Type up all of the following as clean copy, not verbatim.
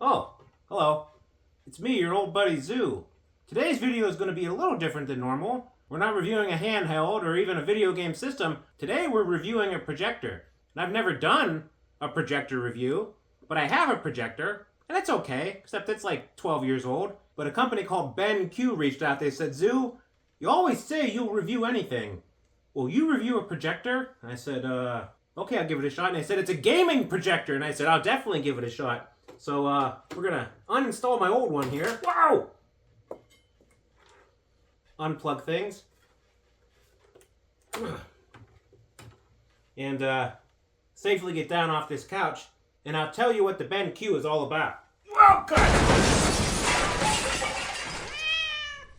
Oh, hello. It's me, your old buddy Zoo. Today's video is going to be a little different than normal. We're not reviewing a handheld or even a video game system. Today we're reviewing a projector. And I've never done a projector review, but I have a projector, and it's okay, except it's like 12 years old. But a company called BenQ reached out. They said, Zoo, you always say you'll review anything. Will you review a projector? And I said, okay, I'll give it a shot. And they said, it's a gaming projector. And I said, I'll definitely give it a shot. So we're gonna uninstall my old one here. Wow! Unplug things. And safely get down off this couch. And I'll tell you what the BenQ is all about. Welcome!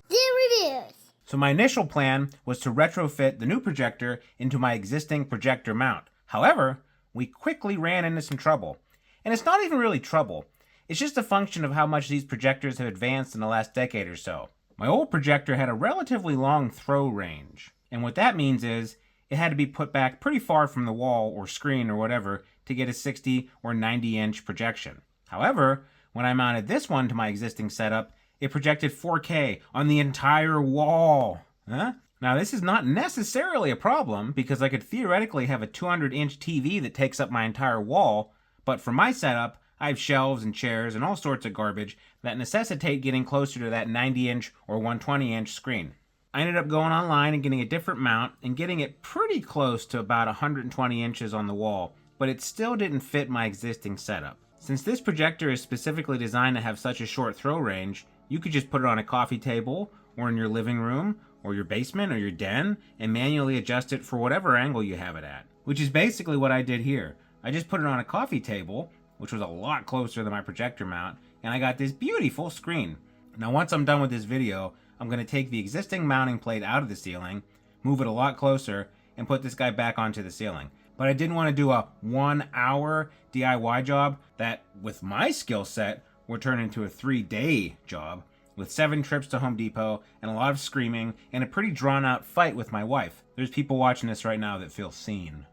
There it is. So my initial plan was to retrofit the new projector into my existing projector mount. However, we quickly ran into some trouble. And it's not even really trouble. It's just a function of how much these projectors have advanced in the last decade or so. My old projector had a relatively long throw range. And what that means is it had to be put back pretty far from the wall or screen or whatever to get a 60 or 90 inch projection. However, when I mounted this one to my existing setup, it projected 4K on the entire wall. Huh? Now this is not necessarily a problem because I could theoretically have a 200-inch TV that takes up my entire wall, but for my setup, I have shelves and chairs and all sorts of garbage that necessitate getting closer to that 90-inch or 120-inch screen. I ended up going online and getting a different mount and getting it pretty close to about 120 inches on the wall, but it still didn't fit my existing setup. Since this projector is specifically designed to have such a short throw range, you could just put it on a coffee table or in your living room or your basement or your den and manually adjust it for whatever angle you have it at, which is basically what I did here. I just put it on a coffee table, which was a lot closer than my projector mount, and I got this beautiful screen. Now once I'm done with this video, I'm going to take the existing mounting plate out of the ceiling, move it a lot closer, and put this guy back onto the ceiling. But I didn't want to do a 1 hour DIY job that, with my skill set, would turn into a 3-day job, with 7 trips to Home Depot, and a lot of screaming, and a pretty drawn out fight with my wife. There's people watching this right now that feel seen.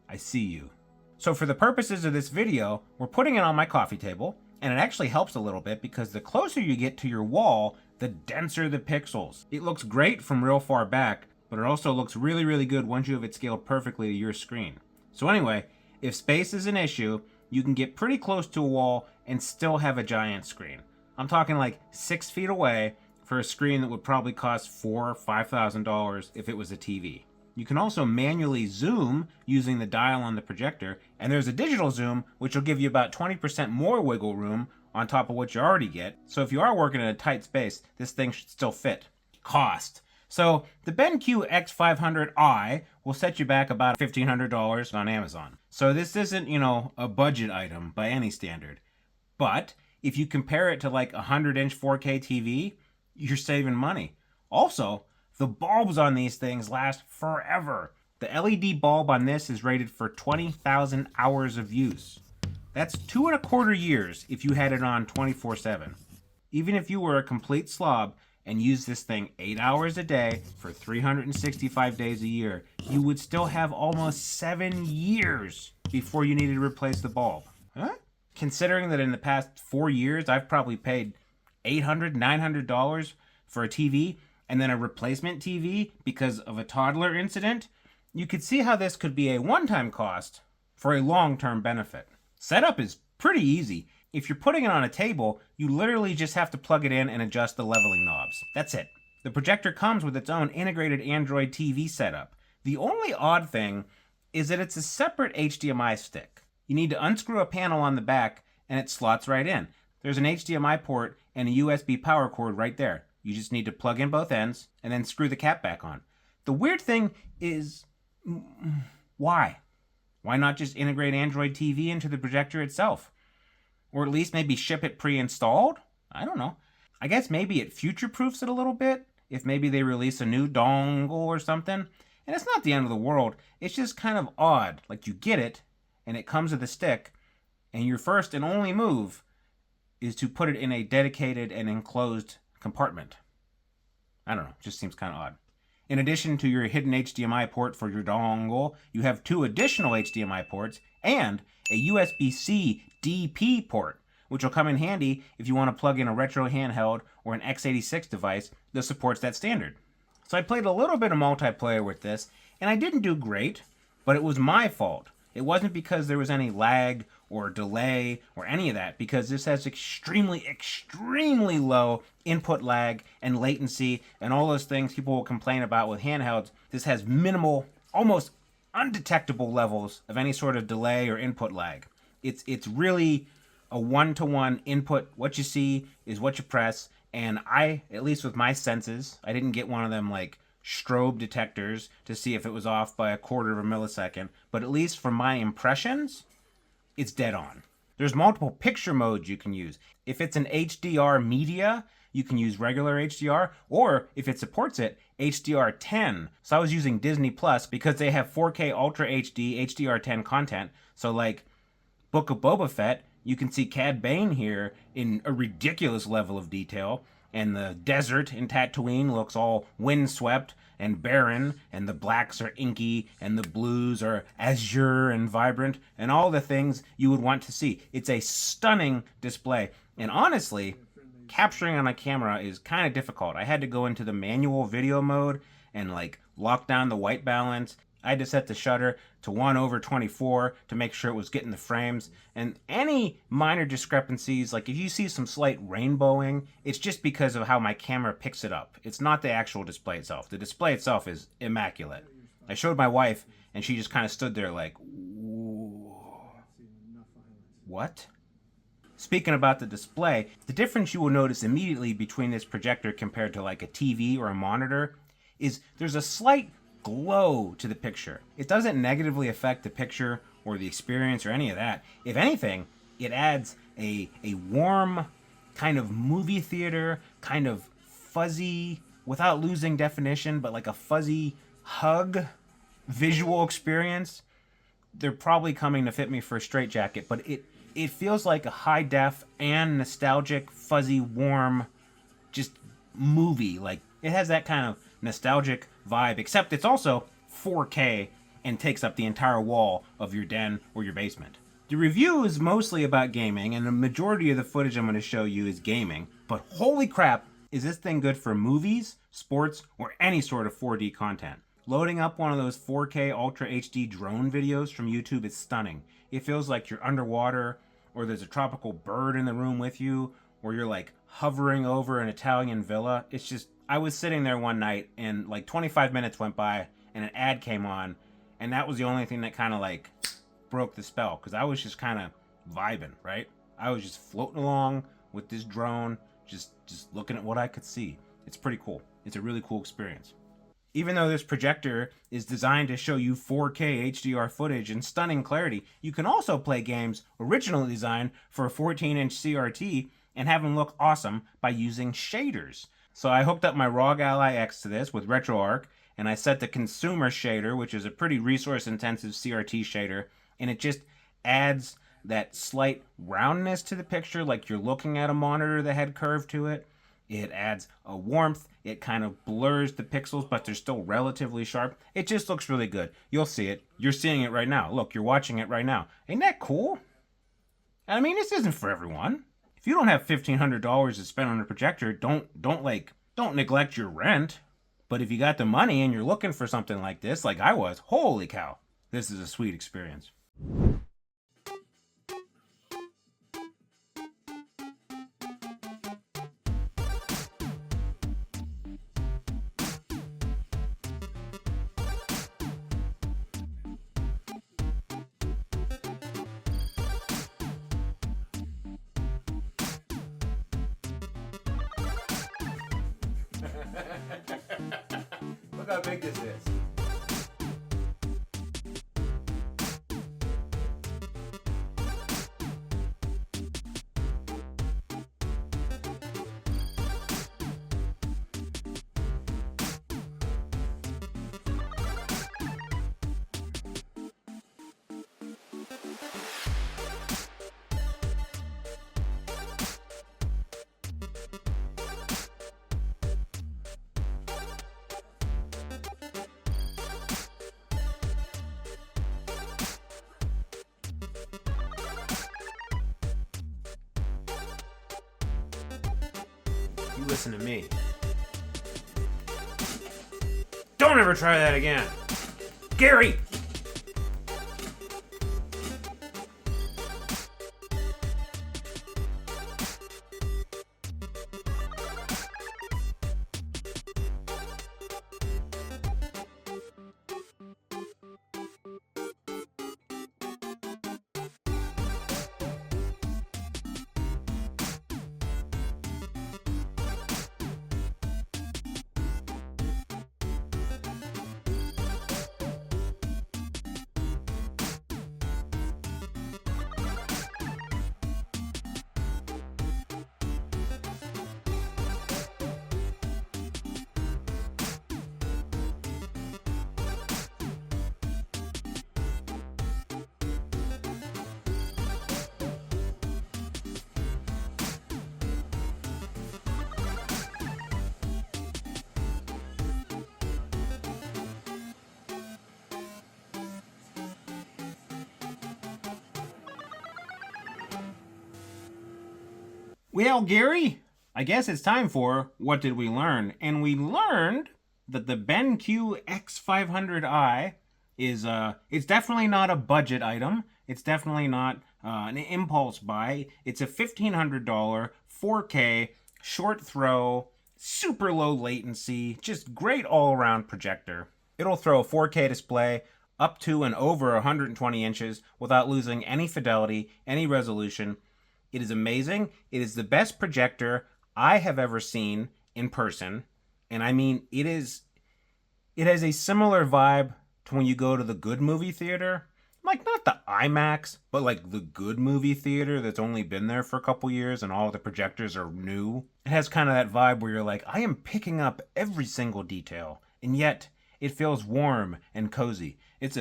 I see you. So for the purposes of this video, we're putting it on my coffee table, and it actually helps a little bit because the closer you get to your wall, the denser the pixels. It looks great from real far back, but it also looks really, really good once you have it scaled perfectly to your screen. So anyway, if space is an issue, you can get pretty close to a wall and still have a giant screen. I'm talking like 6 feet away for a screen that would probably cost $4,000 or $5,000 if it was a TV. You can also manually zoom using the dial on the projector, and there's a digital zoom which will give you about 20% more wiggle room on top of what you already get. So if you are working in a tight space, this thing should still fit. Cost. So the BenQ X500i will set you back about $1,500 on Amazon. So this isn't, a budget item by any standard. But if you compare it to like a 100-inch 4K TV, you're saving money. Also, the bulbs on these things last forever. The LED bulb on this is rated for 20,000 hours of use. That's 2.25 years if you had it on 24/7. Even if you were a complete slob and used this thing 8 hours a day for 365 days a year, you would still have almost 7 years before you needed to replace the bulb. Huh? Considering that in the past 4 years, I've probably paid $800, $900 for a TV, and then a replacement TV because of a toddler incident, you could see how this could be a one-time cost for a long-term benefit. Setup is pretty easy. If you're putting it on a table, you literally just have to plug it in and adjust the leveling knobs. That's it. The projector comes with its own integrated Android TV setup. The only odd thing is that it's a separate HDMI stick. You need to unscrew a panel on the back and it slots right in. There's an HDMI port and a USB power cord right there. You just need to plug in both ends and then screw the cap back on. The weird thing is, why? Why not just integrate Android TV into the projector itself? Or at least maybe ship it pre-installed? I don't know. I guess maybe it future-proofs it a little bit, if maybe they release a new dongle or something. And it's not the end of the world. It's just kind of odd. Like you get it, and it comes with a stick, and your first and only move is to put it in a dedicated and enclosed compartment. I don't know, just seems kind of odd. In addition to your hidden HDMI port for your dongle, you have 2 additional HDMI ports and a USB-C DP port, which will come in handy if you want to plug in a retro handheld or an x86 device that supports that standard. So I played a little bit of multiplayer with this, and I didn't do great, but it was my fault. It wasn't because there was any lag or delay or any of that, because this has extremely, extremely low input lag and latency and all those things people will complain about with handhelds. This has minimal, almost undetectable levels of any sort of delay or input lag. It's really a one-to-one input. What you see is what you press, and I, at least with my senses, I didn't get one of them like strobe detectors to see if it was off by a quarter of a millisecond, but at least from my impressions, it's dead on. There's multiple picture modes you can use. If it's an HDR media, you can use regular HDR, or if it supports it, HDR10. So I was using Disney Plus because they have 4K Ultra HD HDR10 content. So like Book of Boba Fett, you can see Cad Bane here in a ridiculous level of detail, and the desert in Tatooine looks all windswept and barren, and the blacks are inky, and the blues are azure and vibrant, and all the things you would want to see. It's a stunning display, and honestly, capturing on a camera is kind of difficult. I had to go into the manual video mode and like lock down the white balance. I had to set the shutter to 1/24 to make sure it was getting the frames. And any minor discrepancies, like if you see some slight rainbowing, it's just because of how my camera picks it up. It's not the actual display itself. The display itself is immaculate. I showed my wife, and she just kind of stood there like, what? Speaking about the display, the difference you will notice immediately between this projector compared to like a TV or a monitor is there's a slight glow to the picture. It doesn't negatively affect the picture or the experience or any of that. If anything, it adds a warm kind of movie theater, kind of fuzzy, without losing definition, but like a fuzzy hug visual experience. They're probably coming to fit me for a straitjacket, but it feels like a high def and nostalgic, fuzzy, warm, just movie. Like it has that kind of nostalgic vibe, except it's also 4K and takes up the entire wall of your den or your basement. The review is mostly about gaming, and the majority of the footage I'm going to show you is gaming, but holy crap, is this thing good for movies, sports, or any sort of 4D content. Loading up one of those 4K Ultra HD drone videos from YouTube is stunning. It feels like you're underwater, or there's a tropical bird in the room with you, or you're like hovering over an Italian villa. It's just, I was sitting there one night and like 25 minutes went by and an ad came on, and that was the only thing that kind of like broke the spell, because I was just kind of vibing, right? I was just floating along with this drone, just looking at what I could see. It's pretty cool. It's a really cool experience. Even though this projector is designed to show you 4K HDR footage in stunning clarity, you can also play games originally designed for a 14-inch CRT and have them look awesome by using shaders. So I hooked up my ROG Ally X to this with RetroArch, and I set the consumer shader, which is a pretty resource-intensive CRT shader, and it just adds that slight roundness to the picture, like you're looking at a monitor that had curve to it. It adds a warmth. It kind of blurs the pixels, but they're still relatively sharp. It just looks really good. You'll see it. You're seeing it right now. Look, you're watching it right now. Ain't that cool? I mean, this isn't for everyone. If you don't have $1,500 to spend on a projector, don't neglect your rent. But if you got the money and you're looking for something like this, like I was, holy cow, this is a sweet experience. Look how big this is. You listen to me. Don't ever try that again. Gary! Well, Gary, I guess it's time for What Did We Learn? And we learned that the BenQ X500i is, it's definitely not a budget item. It's definitely not an impulse buy. It's a $1,500 4K short throw, super low latency, just great all-around projector. It'll throw a 4K display up to and over 120 inches without losing any fidelity, any resolution. It is amazing. It is the best projector I have ever seen in person. And I mean, it has a similar vibe to when you go to the good movie theater. Like, not the IMAX, but like the good movie theater that's only been there for a couple years and all the projectors are new. It has kind of that vibe where you're like, I am picking up every single detail. And yet, it feels warm and cozy. It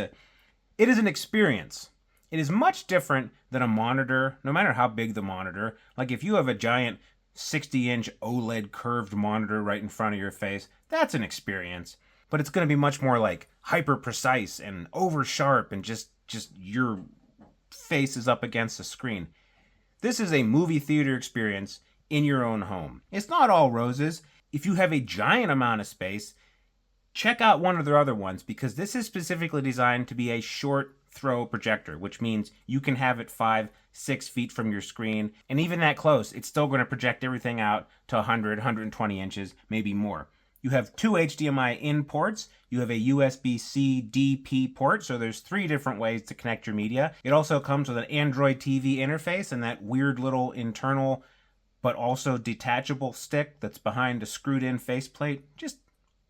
is an experience. It is much different than a monitor, no matter how big the monitor. Like if you have a giant 60-inch OLED curved monitor right in front of your face, that's an experience. But it's going to be much more like hyper precise and over sharp and just your face is up against the screen. This is a movie theater experience in your own home. It's not all roses. If you have a giant amount of space, check out one of their other ones because this is specifically designed to be a short throw projector, which means you can have it 5-6 feet from your screen, and even that close, it's still going to project everything out to 120 inches, maybe more. You have 2 HDMI in ports, you have a USB-C DP port, so there's 3 different ways to connect your media. It also comes with an Android TV interface and that weird little internal but also detachable stick that's behind a screwed-in faceplate. Just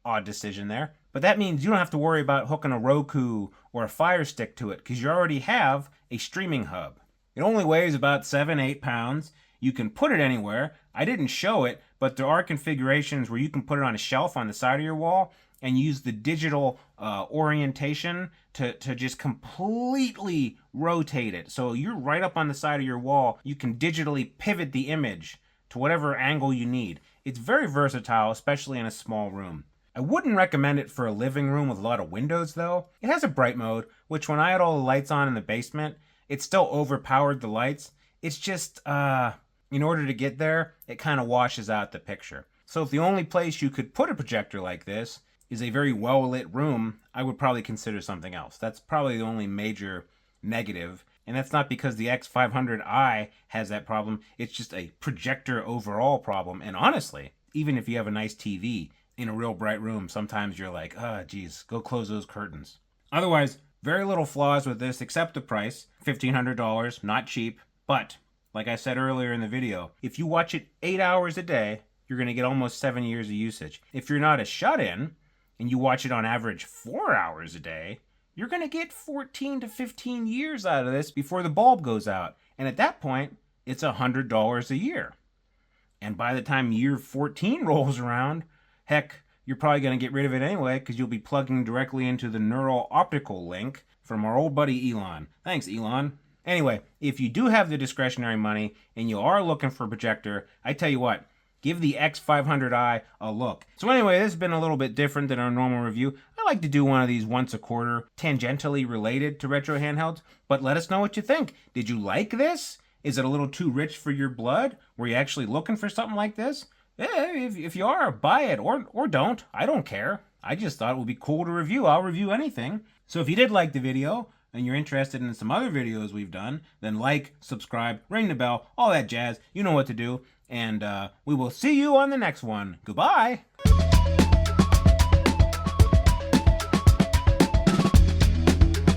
odd decision there. But that means you don't have to worry about hooking a Roku or a Fire Stick to it because you already have a streaming hub. It only weighs about 7-8 pounds. You can put it anywhere. I didn't show it, but there are configurations where you can put it on a shelf on the side of your wall and use the digital orientation to just completely rotate it. So you're right up on the side of your wall. You can digitally pivot the image to whatever angle you need. It's very versatile, especially in a small room. I wouldn't recommend it for a living room with a lot of windows though. It has a bright mode, which when I had all the lights on in the basement, it still overpowered the lights. It's just, in order to get there, it kind of washes out the picture. So if the only place you could put a projector like this is a very well-lit room, I would probably consider something else. That's probably the only major negative. And that's not because the X500i has that problem. It's just a projector overall problem. And honestly, even if you have a nice TV, in a real bright room, sometimes you're like, geez, go close those curtains. Otherwise, very little flaws with this except the price, $1,500, not cheap. But, like I said earlier in the video, if you watch it 8 hours a day, you're going to get almost 7 years of usage. If you're not a shut-in, and you watch it on average 4 hours a day, you're going to get 14 to 15 years out of this before the bulb goes out. And at that point, it's $100 a year. And by the time year 14 rolls around, heck, you're probably going to get rid of it anyway because you'll be plugging directly into the neural optical link from our old buddy Elon. Thanks, Elon. Anyway, if you do have the discretionary money and you are looking for a projector, I tell you what, give the X500i a look. So anyway, this has been a little bit different than our normal review. I like to do one of these once a quarter, tangentially related to retro handhelds, but let us know what you think. Did you like this? Is it a little too rich for your blood? Were you actually looking for something like this? If you are, buy it or don't. I don't care. I just thought it would be cool to review. I'll review anything. So if you did like the video and you're interested in some other videos we've done, then like, subscribe, ring the bell, all that jazz. You know what to do. And we will see you on the next one. Goodbye.